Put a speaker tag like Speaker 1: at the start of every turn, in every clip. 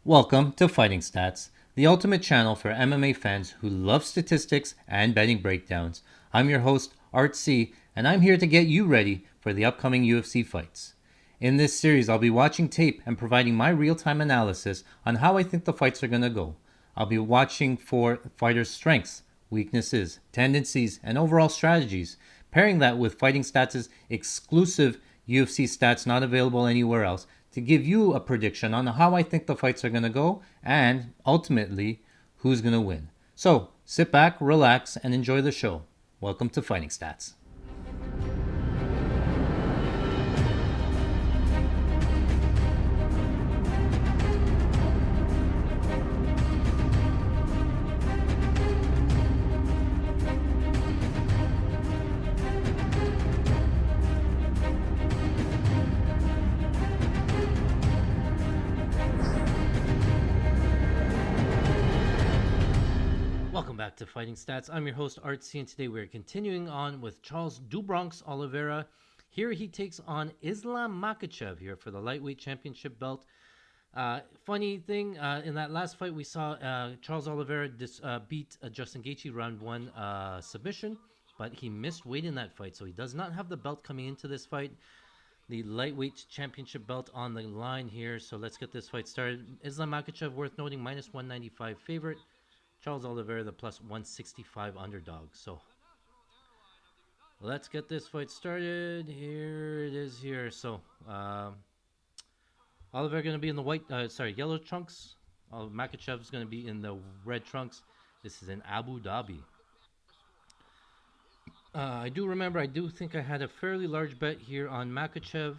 Speaker 1: Welcome to Fighting Stats, the ultimate channel for MMA fans who love statistics and betting breakdowns. I'm your host, Art C, and I'm here to get you ready for the upcoming UFC fights. In this series, I'll be watching tape and providing my real time analysis on how I think the fights are going to go. I'll be watching for fighters' strengths, weaknesses, tendencies, and overall strategies, pairing that with Fighting Stats' exclusive UFC stats not available anywhere else to give you a prediction on how I think the fights are going to go and ultimately who's going to win. So sit back, relax, and enjoy the show. Welcome to Fighting Stats. Welcome back to Fighting Stats. I'm your host, Artsy, and today we're continuing on with Charles "DuBronx" Oliveira. Here he takes on Islam Makhachev here for the lightweight championship belt. Funny thing, in that last fight we saw Charles Oliveira beat Justin Gaethje round one submission, but he missed weight in that fight, so he does not have the belt coming into this fight. The lightweight championship belt on the line here, so let's get this fight started. Islam Makhachev, worth noting, minus 195 favorite. Charles Oliveira, the plus 165 underdog. So let's get this fight started. Here it is here. So Oliveira going to be in the yellow trunks. Makhachev is going to be in the red trunks. This is in Abu Dhabi. I do think I had a fairly large bet here on Makhachev.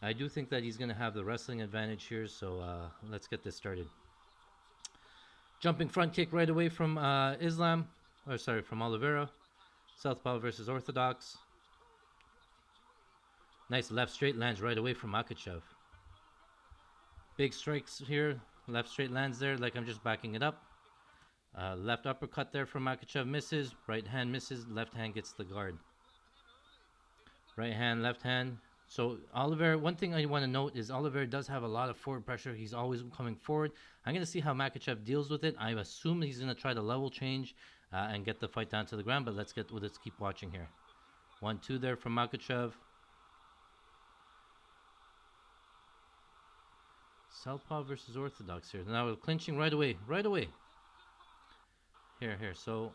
Speaker 1: I do think that he's going to have the wrestling advantage here. So let's get this started. Jumping front kick right away from from Oliveira. Southpaw versus Orthodox. Nice left straight lands right away from Makhachev. Big strikes here. Left straight lands there like I'm just backing it up. Left uppercut there from Makhachev misses. Right hand misses. Left hand gets the guard. Right hand, left hand. So Oliveira, one thing I want to note is Oliveira does have a lot of forward pressure. He's always coming forward. I'm going to see how Makhachev deals with it. I assume he's going to try to level change and get the fight down to the ground, but let's keep watching here. 1-2 there from Makhachev. Southpaw versus Orthodox here. Now we're clinching right away. Here. So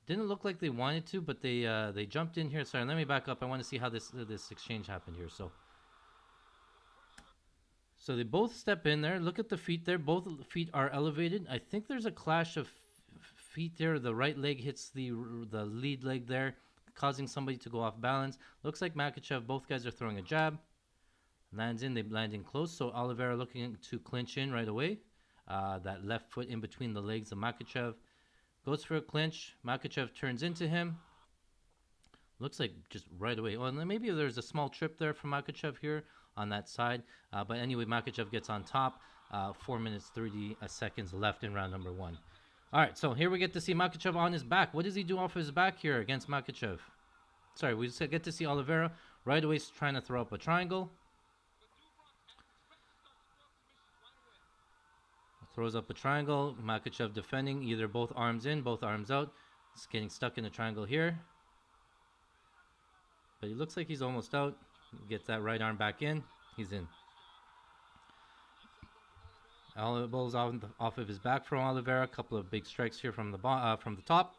Speaker 1: didn't look like they wanted to, but they jumped in here. Sorry, let me back up. I want to see how this exchange happened here. So they both step in there. Look at the feet there. Both feet are elevated. I think there's a clash of feet there. The right leg hits the lead leg there, causing somebody to go off balance. Looks like Makhachev, both guys are throwing a jab. Lands in, they land in close. So Oliveira looking to clinch in right away. That left foot in between the legs of Makhachev. Goes for a clinch. Makhachev turns into him. Looks like just right away. Well, maybe there's a small trip there from Makhachev here on that side. But anyway, Makhachev gets on top. 4 minutes, 30 seconds left in round number one. All right, so here we get to see Makhachev on his back. What does he do off his back here against Makhachev? Sorry, we get to see Oliveira right away trying to throw up a triangle. Throws up a triangle. Makhachev defending, either both arms in, both arms out. He's getting stuck in a triangle here. But he looks like he's almost out. Gets that right arm back in. He's in. Elbows off of his back from Oliveira. A couple of big strikes here from the top.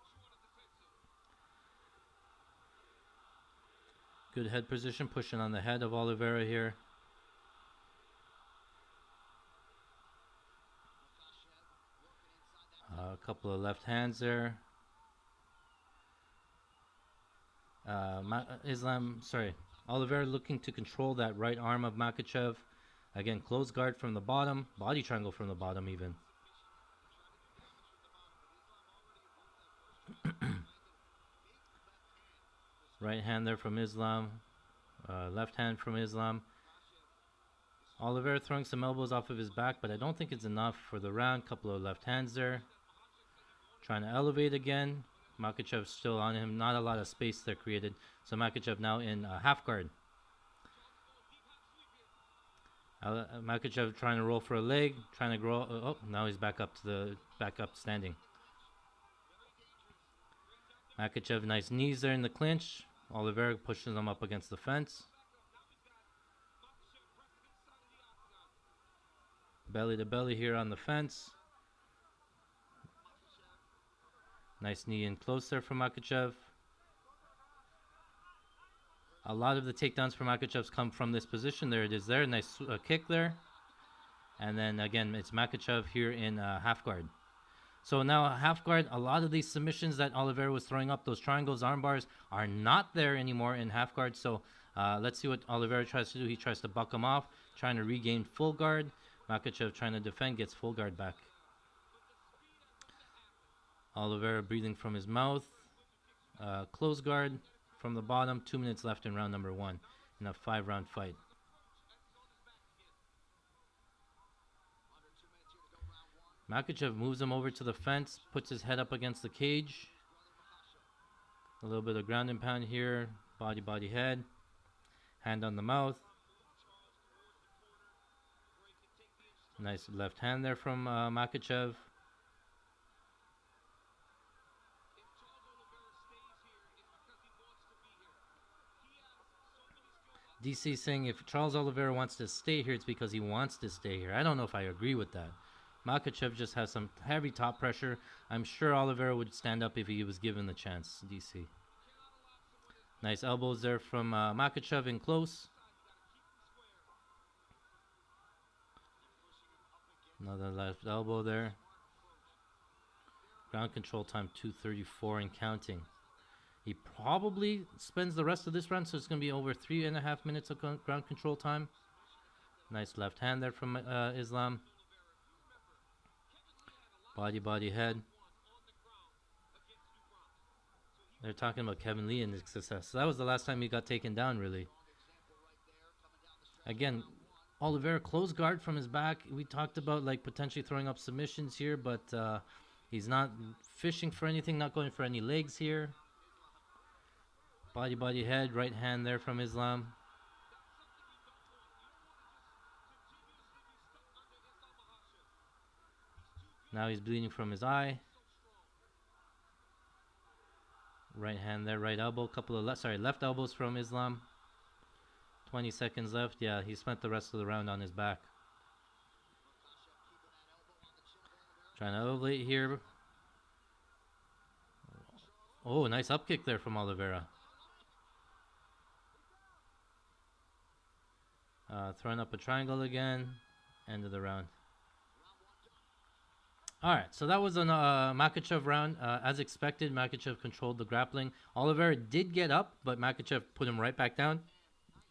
Speaker 1: Good head position, pushing on the head of Oliveira here. A couple of left hands there. Oliveira looking to control that right arm of Makhachev. Again, close guard from the bottom. Body triangle from the bottom even. Right hand there from Islam. Left hand from Islam. Oliveira throwing some elbows off of his back, but I don't think it's enough for the round. Couple of left hands there. Trying to elevate again. Makhachev still on him. Not a lot of space there created. So Makhachev now in half guard. Makhachev trying to roll for a leg, trying to grow. Oh, now he's back up standing. Makhachev, nice knees there in the clinch. Oliveira pushes him up against the fence. Belly to belly here on the fence. Nice knee in close there from Makhachev. A lot of the takedowns from Makhachev's come from this position. There it is there. Nice kick there. And then again, it's Makhachev here in half guard. So now half guard, a lot of these submissions that Oliveira was throwing up, those triangles, arm bars, are not there anymore in half guard. So let's see what Oliveira tries to do. He tries to buck him off, trying to regain full guard. Makhachev trying to defend, gets full guard back. Oliveira breathing from his mouth. Close guard from the bottom. 2 minutes left in round number 1 in a 5-round fight. Makhachev moves him over to the fence, puts his head up against the cage. A little bit of ground and pound here. Body, head. Hand on the mouth. Nice left hand there from Makhachev. DC saying if Charles Oliveira wants to stay here, it's because he wants to stay here. I don't know if I agree with that. Makhachev just has some heavy top pressure. I'm sure Oliveira would stand up if he was given the chance, DC. Nice elbows there from Makhachev in close. Another left elbow there. Ground control time 2:34 and counting. He probably spends the rest of this round, so it's going to be over 3.5 minutes of ground control time. Nice left hand there from Islam. Body, head. They're talking about Kevin Lee and his success. So that was the last time he got taken down, really. Again, Oliveira close guard from his back. We talked about like potentially throwing up submissions here, but he's not fishing for anything, not going for any legs here. Body, head, right hand there from Islam. Now he's bleeding from his eye. Right hand there, right elbow. Couple of left elbows from Islam. 20 seconds left. Yeah, he spent the rest of the round on his back. Trying to elevate here. Oh, nice up kick there from Oliveira. Throwing up a triangle again. End of the round. Alright, so that was a Makhachev round. As expected, Makhachev controlled the grappling. Oliveira did get up, but Makhachev put him right back down.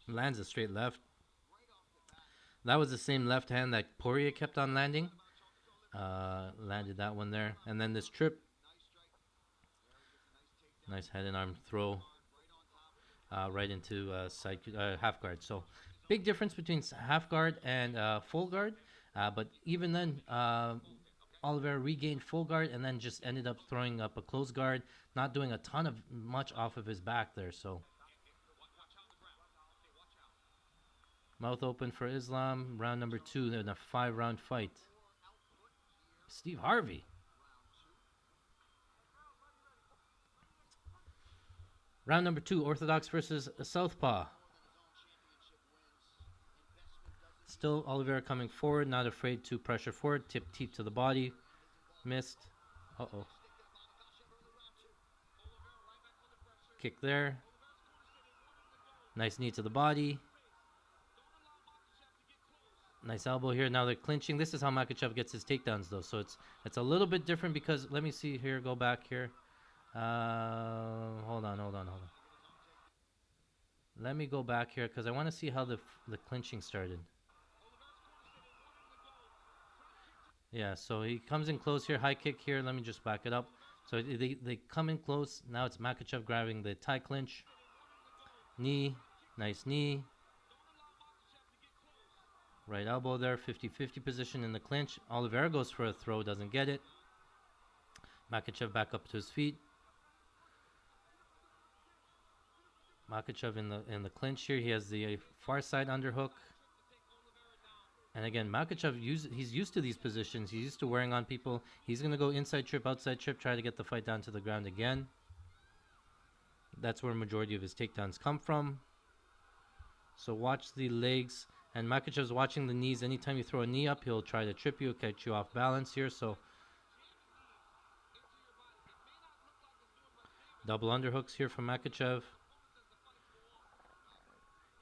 Speaker 1: Lands a straight left. That was the same left hand that Poirier kept on landing. Landed that one there. And then this trip. Nice head and arm throw. Right into side half guard. So big difference between half guard and full guard. But even then, Oliveira regained full guard and then just ended up throwing up a close guard, not doing a ton of much off of his back there. So mouth open for Islam. Round number 2 in a 5-round fight. Steve Harvey. Round number 2, Orthodox versus Southpaw. Still Oliveira coming forward, not afraid to pressure forward. Tip teep to the body. Missed. Uh-oh. Kick there. Nice knee to the body. Nice elbow here. Now they're clinching. This is how Makhachev gets his takedowns, though. So it's a little bit different because, let me see here. Go back here. Hold on. Let me go back here because I want to see how the clinching started. Yeah, so he comes in close here. High kick here. Let me just back it up. So they come in close. Now it's Makhachev grabbing the tie clinch. Knee. Nice knee. Right elbow there. 50-50 position in the clinch. Oliveira goes for a throw. Doesn't get it. Makhachev back up to his feet. Makhachev in the clinch here. He has the far side underhook. And again, Makhachev, he's used to these positions. He's used to wearing on people. He's going to go inside trip, outside trip, try to get the fight down to the ground again. That's where majority of his takedowns come from. So watch the legs. And Makhachev's watching the knees. Anytime you throw a knee up, he'll try to trip you, catch you off balance here. So double underhooks here from Makhachev.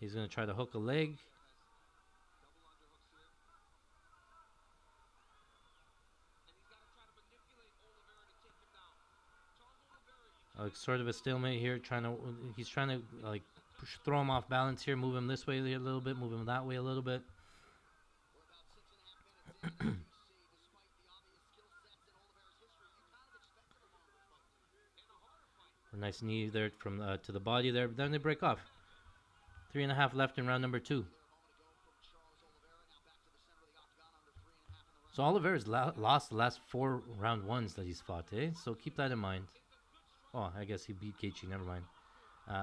Speaker 1: He's going to try to hook a leg. Sort of a stalemate here. He's trying to like throw him off balance here. Move him this way a little bit. Move him that way a little bit. A nice knee there from to the body there. But then they break off. 3.5 left in round number 2. So Oliveira's lost the last 4 round 1s that he's fought, eh? So keep that in mind. Oh, I guess he beat Gaethje. Never mind.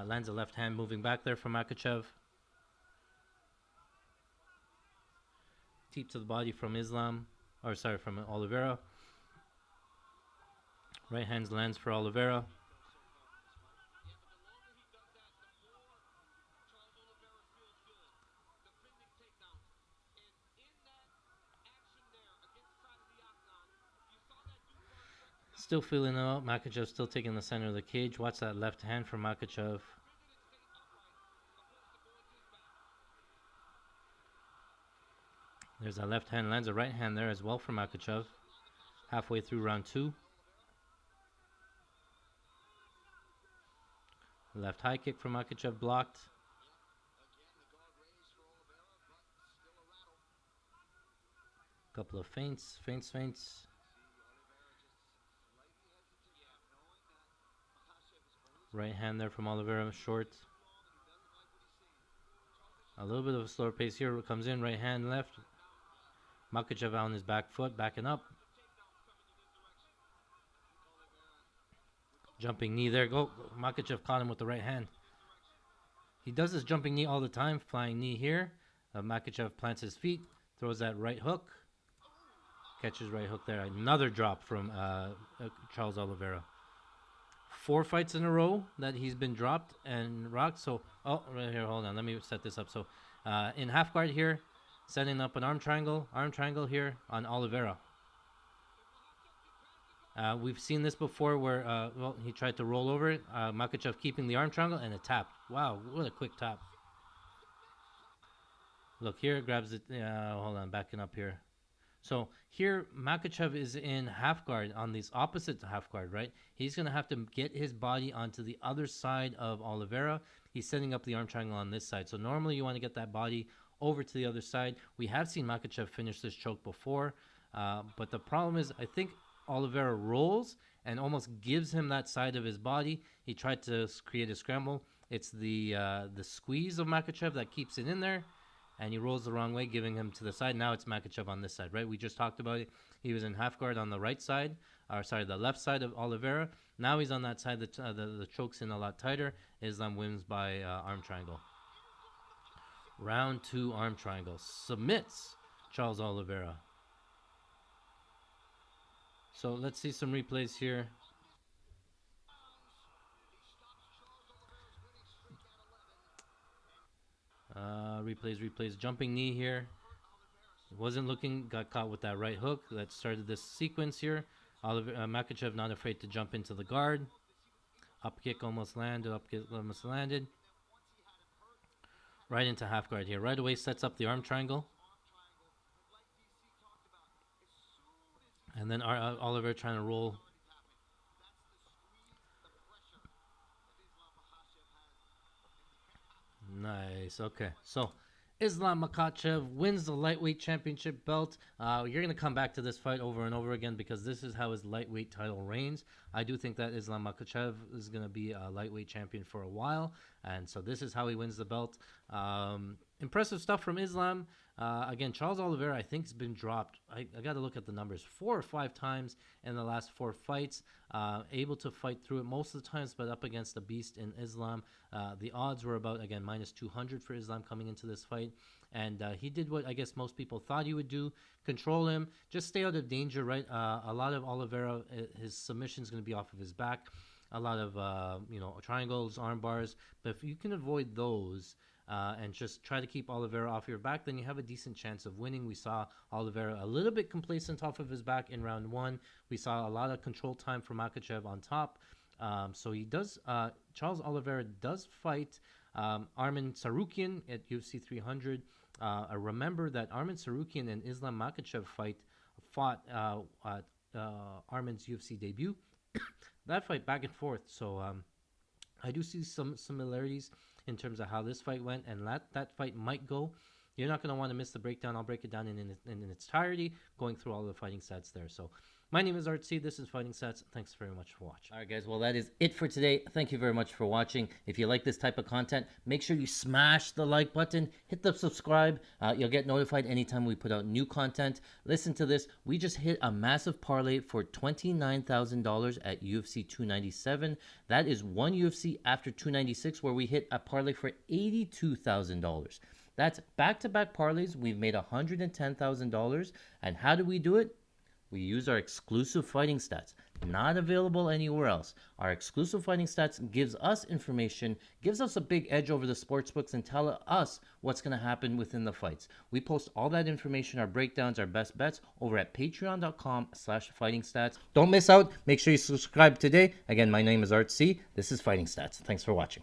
Speaker 1: Lands a left hand moving back there from Makhachev. Teep to the body from from Oliveira. Right hand lands for Oliveira. Still feeling it out. Makhachev still taking the center of the cage. Watch that left hand from Makhachev. There's that left hand. Lands a right hand there as well for Makhachev. Halfway through round 2. Left high kick from Makhachev blocked. Couple of feints. Right hand there from Oliveira, short. A little bit of a slower pace here. Comes in, right hand, left. Makhachev on his back foot, backing up. Jumping knee there. Go. Makhachev caught him with the right hand. He does this jumping knee all the time. Flying knee here. Makhachev plants his feet. Throws that right hook. Catches right hook there. Another drop from Charles Oliveira. 4 fights in a row that he's been dropped and rocked. So, right here, hold on. Let me set this up. So, in half guard here, setting up an arm triangle here on Oliveira. We've seen this before where, he tried to roll over it. Makhachev keeping the arm triangle and a tap. Wow, what a quick tap. Look here, grabs it. Hold on, backing up here. So here, Makhachev is in half guard on this opposite half guard, right? He's going to have to get his body onto the other side of Oliveira. He's setting up the arm triangle on this side. So normally you want to get that body over to the other side. We have seen Makhachev finish this choke before. But the problem is, I think Oliveira rolls and almost gives him that side of his body. He tried to create a scramble. It's the squeeze of Makhachev that keeps it in there. And he rolls the wrong way, giving him to the side. Now it's Makhachev on this side, right? We just talked about it. He was in half guard on the right side, the left side of Oliveira. Now he's on that side. The choke's in a lot tighter. Islam wins by arm triangle. Round 2 arm triangle. Submits Charles Oliveira. So let's see some replays here. Replays. Jumping knee here. Wasn't looking, got caught with that right hook. That started this sequence here. Makhachev not afraid to jump into the guard. Up kick almost landed. Right into half guard here. Right away sets up the arm triangle. And then Oliver trying to roll. Nice. Okay. So Islam Makhachev wins the lightweight championship belt. You're going to come back to this fight over and over again because this is how his lightweight title reigns. I do think that Islam Makhachev is going to be a lightweight champion for a while. And so this is how he wins the belt. Impressive stuff from Islam. Again, Charles Oliveira, I think, has been dropped. I got to look at the numbers 4 or 5 times in the last 4 fights. Able to fight through it most of the times, but up against a beast in Islam. The odds were about, again, minus 200 for Islam coming into this fight. And he did what I guess most people thought he would do: control him, just stay out of danger, right? A lot of Oliveira, his submission is going to be off of his back. A lot of, triangles, arm bars. But if you can avoid those, and just try to keep Oliveira off your back, then you have a decent chance of winning. We saw Oliveira a little bit complacent off of his back in round 1. We saw a lot of control time for Makhachev on top. So he does. Charles Oliveira does fight Arman Tsarukyan at UFC 300. I remember that Arman Tsarukyan and Islam Makhachev fought at Arman's UFC debut. That fight back and forth. So I do see some similarities in terms of how this fight went, and that fight might go. You're not going to want to miss the breakdown. I'll break it down in its entirety, going through all the fighting stats there. So my name is Art C. This is Fighting Stats. Thanks very much for watching. All right, guys. Well, that is it for today. Thank you very much for watching. If you like this type of content, make sure you smash the like button, hit the subscribe. You'll get notified anytime we put out new content. Listen to this. We just hit a massive parlay for $29,000 at UFC 297. That is one UFC after 296 where we hit a parlay for $82,000. That's back-to-back parlays. We've made $110,000. And how do we do it? We use our exclusive fighting stats, not available anywhere else. Our exclusive fighting stats gives us information, gives us a big edge over the sportsbooks, and tell us what's going to happen within the fights. We post all that information, our breakdowns, our best bets, over at patreon.com/fightingstats. Don't miss out. Make sure you subscribe today. Again, my name is Art C. This is Fighting Stats. Thanks for watching.